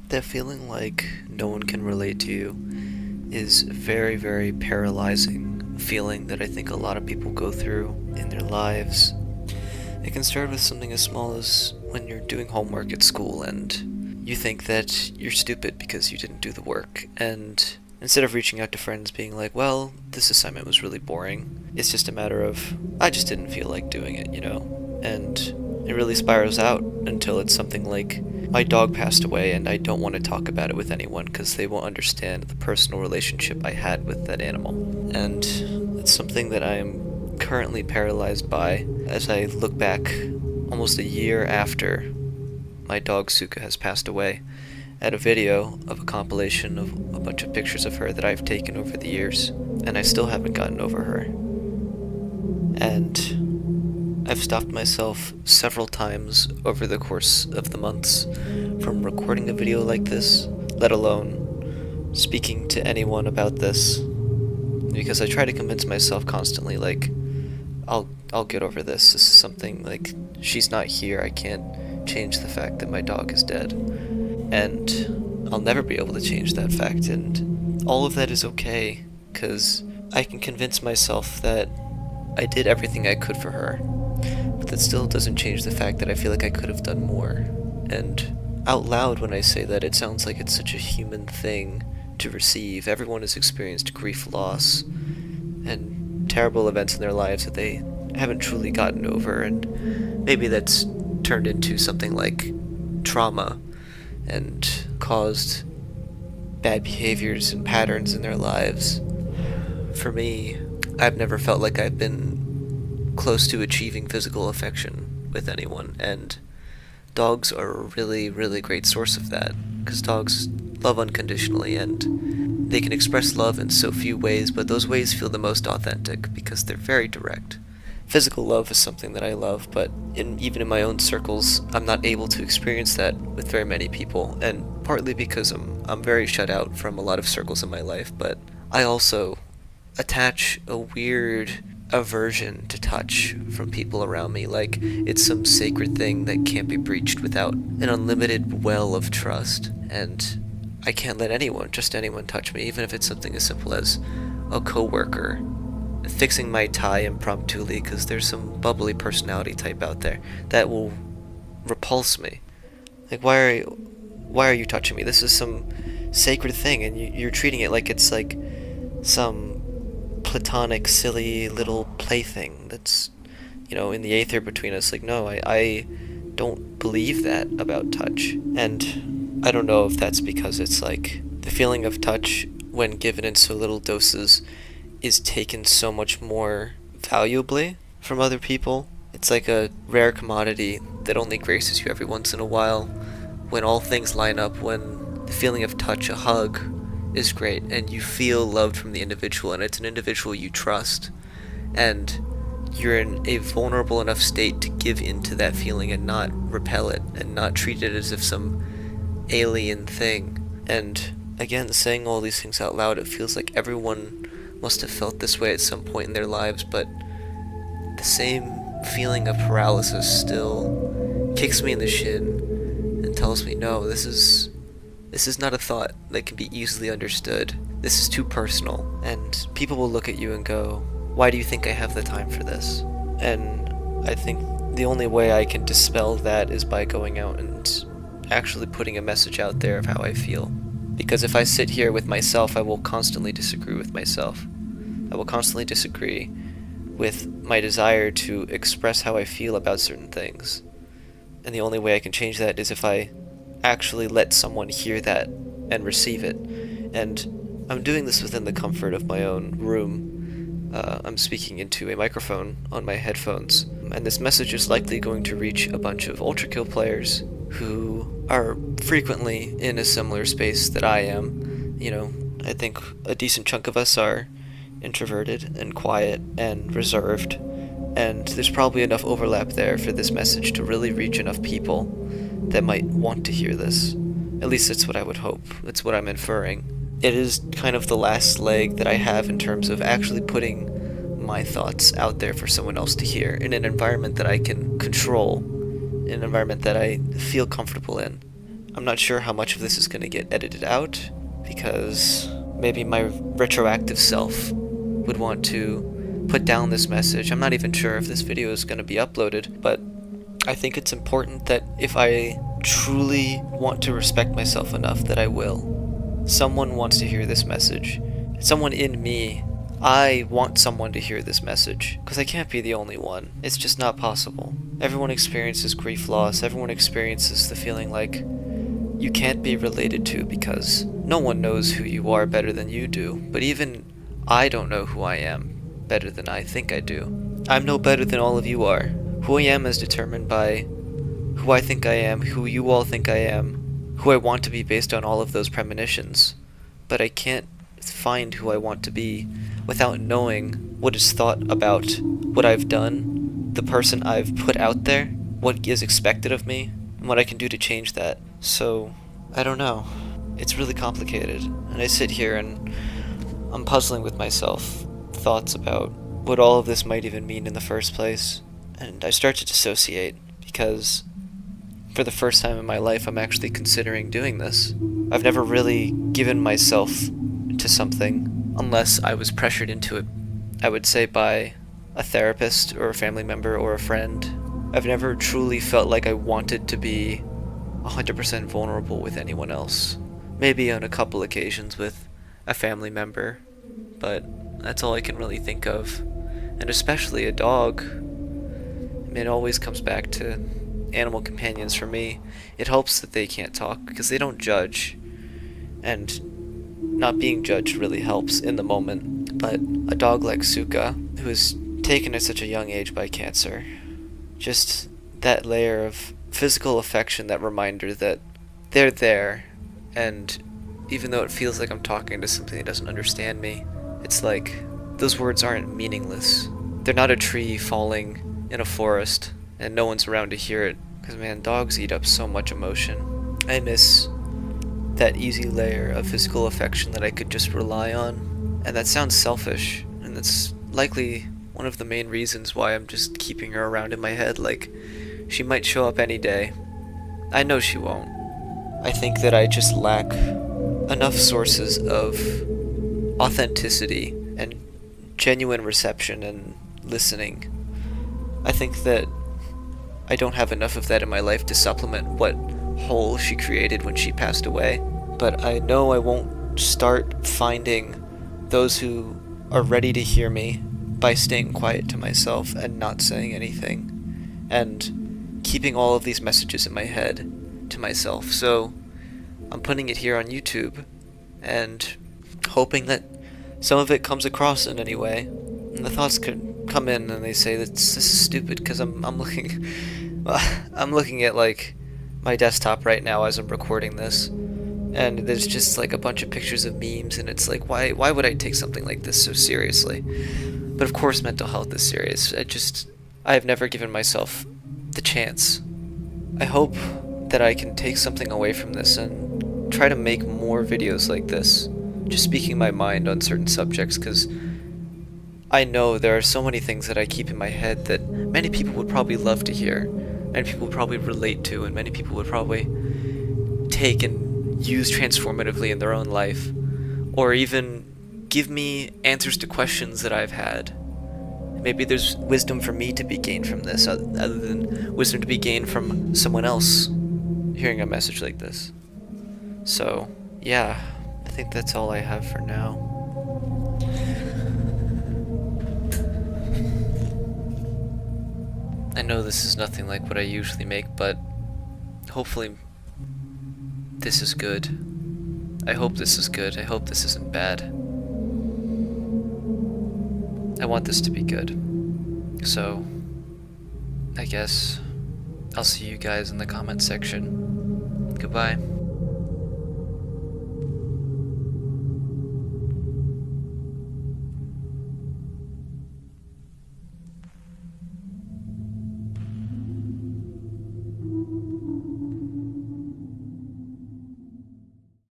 That feeling like no one can relate to you is a very, very paralyzing feeling that I think a lot of people go through in their lives. It can start with something as small as when you're doing homework at school and you think that you're stupid because you didn't do the work, and instead of reaching out to friends being like, well, this assignment was really boring, it's just a matter of, I just didn't feel like doing it. And it really spirals out until it's something like, my dog passed away and I don't want to talk about it with anyone because they won't understand the personal relationship I had with that animal. And it's something that I'm currently paralyzed by as I look back almost a year after my dog Suka has passed away at a video of a compilation of a bunch of pictures of her that I've taken over the years, and I still haven't gotten over her. And I've stopped myself several times over the course of the months from recording a video like this, let alone speaking to anyone about this, because I try to convince myself constantly, like, I'll get over this. This is something, like, she's not here. I can't change the fact that my dog is dead. And I'll never be able to change that fact. And all of that is okay, because I can convince myself that I did everything I could for her. But that still doesn't change the fact that I feel like I could have done more. And out loud, when I say that, it sounds like it's such a human thing to receive. Everyone has experienced grief, loss, and terrible events in their lives that they haven't truly gotten over, and maybe that's turned into something like trauma and caused bad behaviors and patterns in their lives. For me, I've never felt like I've been close to achieving physical affection with anyone, and dogs are a really, really great source of that, because dogs love unconditionally, and they can express love in so few ways, but those ways feel the most authentic because they're very direct. Physical love is something that I love, but even in my own circles, I'm not able to experience that with very many people, and partly because I'm very shut out from a lot of circles in my life, but I also attach a weird aversion to touch from people around me, like it's some sacred thing that can't be breached without an unlimited well of trust, and I can't let anyone, just anyone, touch me, even if it's something as simple as a coworker fixing my tie impromptuly because there's some bubbly personality type out there that will repulse me. Like, why are you touching me? This is some sacred thing, and you're treating it like it's like some platonic, silly little plaything that's, in the aether between us. Like, no, I don't believe that about touch. And I don't know if that's because it's like the feeling of touch, when given in so little doses, is taken so much more valuably from other people. It's like a rare commodity that only graces you every once in a while, when all things line up, when the feeling of touch, a hug, is great, and you feel loved from the individual, and it's an individual you trust, and you're in a vulnerable enough state to give into that feeling and not repel it, and not treat it as if some alien thing. And again, saying all these things out loud, it feels like everyone must have felt this way at some point in their lives, but the same feeling of paralysis still kicks me in the shin and tells me, no, this is not a thought that can be easily understood. This is too personal, and people will look at you and go, why do you think I have the time for this? And I think the only way I can dispel that is by going out and actually putting a message out there of how I feel. Because if I sit here with myself, I will constantly disagree with myself. I will constantly disagree with my desire to express how I feel about certain things. And the only way I can change that is if I actually let someone hear that and receive it. And I'm doing this within the comfort of my own room. I'm speaking into a microphone on my headphones, and this message is likely going to reach a bunch of ULTRAKILL players who are frequently in a similar space that I am. I think a decent chunk of us are introverted and quiet and reserved, and there's probably enough overlap there for this message to really reach enough people that might want to hear this. At least that's what I would hope. That's what I'm inferring. It is kind of the last leg that I have in terms of actually putting my thoughts out there for someone else to hear in an environment that I can control, in an environment that I feel comfortable in. I'm not sure how much of this is going to get edited out, because maybe my retroactive self would want to put down this message. I'm not even sure if this video is going to be uploaded, but I think it's important that if I truly want to respect myself enough that I will. Someone wants to hear this message. Someone in me, I want someone to hear this message, because I can't be the only one. It's just not possible. Everyone experiences grief loss. Everyone experiences the feeling like you can't be related to because no one knows who you are better than you do. But even I don't know who I am better than I think I do. I'm no better than all of you are. Who I am is determined by who I think I am, who you all think I am, who I want to be based on all of those premonitions. But I can't find who I want to be without knowing what is thought about what I've done, the person I've put out there, what is expected of me, and what I can do to change that. So, I don't know. It's really complicated, and I sit here and I'm puzzling with myself, thoughts about what all of this might even mean in the first place, and I start to dissociate, because for the first time in my life I'm actually considering doing this. I've never really given myself to something unless I was pressured into it, I would say by a therapist or a family member or a friend. I've never truly felt like I wanted to be 100% vulnerable with anyone else. Maybe on a couple occasions with a family member, but that's all I can really think of. And especially a dog. I mean, it always comes back to animal companions for me. It helps that they can't talk because they don't judge, and not being judged really helps in the moment. But a dog like Suka, who was taken at such a young age by cancer, just that layer of physical affection, that reminder that they're there, and even though it feels like I'm talking to something that doesn't understand me, it's like those words aren't meaningless. They're not a tree falling in a forest and no one's around to hear it, because man, dogs eat up so much emotion. I miss that easy layer of physical affection that I could just rely on, and that sounds selfish, and that's likely one of the main reasons why I'm just keeping her around in my head. Like, she might show up any day. I know she won't. I think that I just lack enough sources of authenticity and genuine reception and listening. I think that I don't have enough of that in my life to supplement what hole she created when she passed away. But I know I won't start finding those who are ready to hear me by staying quiet to myself and not saying anything, and keeping all of these messages in my head to myself. So I'm putting it here on YouTube and hoping that some of it comes across in any way. And the thoughts could come in and they say that this is stupid, because I'm looking at like my desktop right now as I'm recording this, and there's just like a bunch of pictures of memes, and it's like, why would I take something like this so seriously? But of course mental health is serious. I have never given myself the chance. I hope that I can take something away from this and try to make more videos like this, just speaking my mind on certain subjects, because I know there are so many things that I keep in my head that many people would probably love to hear, many people would probably relate to, and many people would probably take and use transformatively in their own life, or even give me answers to questions that I've had. Maybe there's wisdom for me to be gained from this, other than wisdom to be gained from someone else hearing a message like this. So, yeah, I think that's all I have for now. I know this is nothing like what I usually make, but hopefully this is good. I hope this is good. I hope this isn't bad. I want this to be good. So, I guess I'll see you guys in the comment section. Goodbye.